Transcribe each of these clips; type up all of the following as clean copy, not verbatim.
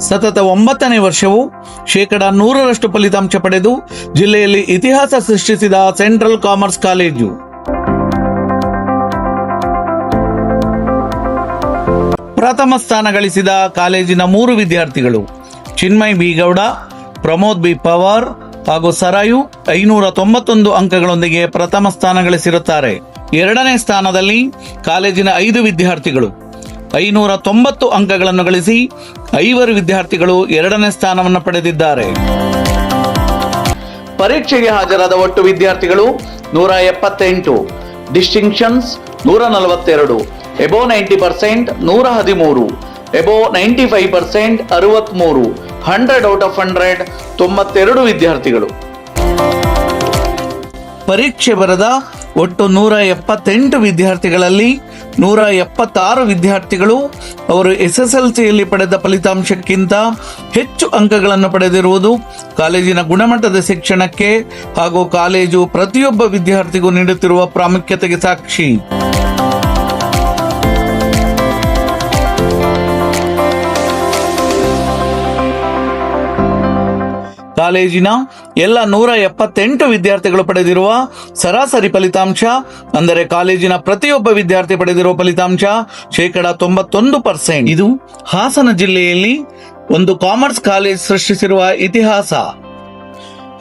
ಸತತ 9ನೇ ವರ್ಷವೂ 100% ಫಲಿತಾಂಶ ಪಡೆದು ಜಿಲ್ಲೆಯಲ್ಲಿ ಇತಿಹಾಸ ಸೃಷ್ಟಿಸಿದ ಸೆಂಟ್ರಲ್ ಕಾಮರ್ಸ್ ಕಾಲೇಜು. ಪ್ರಥಮ ಸ್ಥಾನ ಗಳಿಸಿದ ಕಾಲೇಜಿನ 3 ವಿದ್ಯಾರ್ಥಿಗಳು ಚಿನ್ಮಯ್ ಬಿ ಗೌಡ, ಪ್ರಮೋದ್ ಬಿ ಪವಾರ್ ಹಾಗೂ ಸರಾಯು 591 ಅಂಕಗಳೊಂದಿಗೆ ಪ್ರಥಮ ಸ್ಥಾನ ಗಳಿಸಿರುತ್ತಾರೆ. 2ನೇ ಸ್ಥಾನದಲ್ಲಿ ಕಾಲೇಜಿನ 5 ವಿದ್ಯಾರ್ಥಿಗಳು 590 ಅಂಕಗಳನ್ನು ಗಳಿಸಿ 5 ವಿದ್ಯಾರ್ಥಿಗಳು 2ನೇ ಸ್ಥಾನವನ್ನು ಪಡೆದಿದ್ದಾರೆ. ಪರೀಕ್ಷೆಗೆ ಹಾಜರಾದ ಒಟ್ಟು ವಿದ್ಯಾರ್ಥಿಗಳು 178, distinctions 142, above 90% 113, above 95% 63, 100 out of 100 92 ವಿದ್ಯಾರ್ಥಿಗಳು. ಪರೀಕ್ಷೆ ಬರೆದ ಒಟ್ಟು 178 ವಿದ್ಯಾರ್ಥಿಗಳಲ್ಲಿ 176 ವಿದ್ಯಾರ್ಥಿಗಳು ಅವರು SSLCಯಲ್ಲಿ ಪಡೆದ ಫಲಿತಾಂಶಕ್ಕಿಂತ ಹೆಚ್ಚು ಅಂಕಗಳನ್ನು ಪಡೆದಿರುವುದು ಕಾಲೇಜಿನ ಗುಣಮಟ್ಟದ ಶಿಕ್ಷಣಕ್ಕೆ ಹಾಗೂ ಕಾಲೇಜು ಪ್ರತಿಯೊಬ್ಬ ವಿದ್ಯಾರ್ಥಿಗೂ ನೀಡುತ್ತಿರುವ ಪ್ರಾಮುಖ್ಯತೆಗೆ ಸಾಕ್ಷಿ. ಕಾಲೇಜಿನ ಎಲ್ಲ 178 ವಿದ್ಯಾರ್ಥಿಗಳು ಪಡೆದಿರುವ ಸರಾಸರಿ ಫಲಿತಾಂಶ ಅಂದರೆ ಕಾಲೇಜಿನ ಪ್ರತಿಯೊಬ್ಬ ವಿದ್ಯಾರ್ಥಿ ಪಡೆದಿರುವ ಫಲಿತಾಂಶ 91%. ಇದು ಹಾಸನ ಜಿಲ್ಲೆಯಲ್ಲಿ ಒಂದು ಕಾಮರ್ಸ್ ಕಾಲೇಜ್ ಸೃಷ್ಟಿಸಿರುವ ಇತಿಹಾಸ.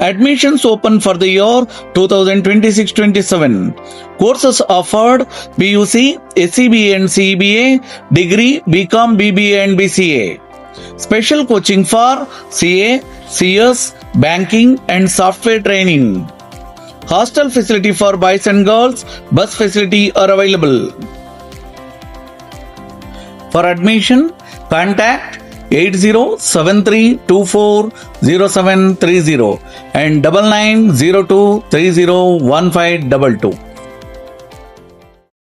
Admissions open for the year 2026-27. Courses offered: BUC, SCBA and CBA, Degree, BCom, BBA and BCA. Special coaching for CA, CS, banking and software training. Hostel facility for boys and girls, bus facility are available. For admission, contact 8073240730 and 9902301522.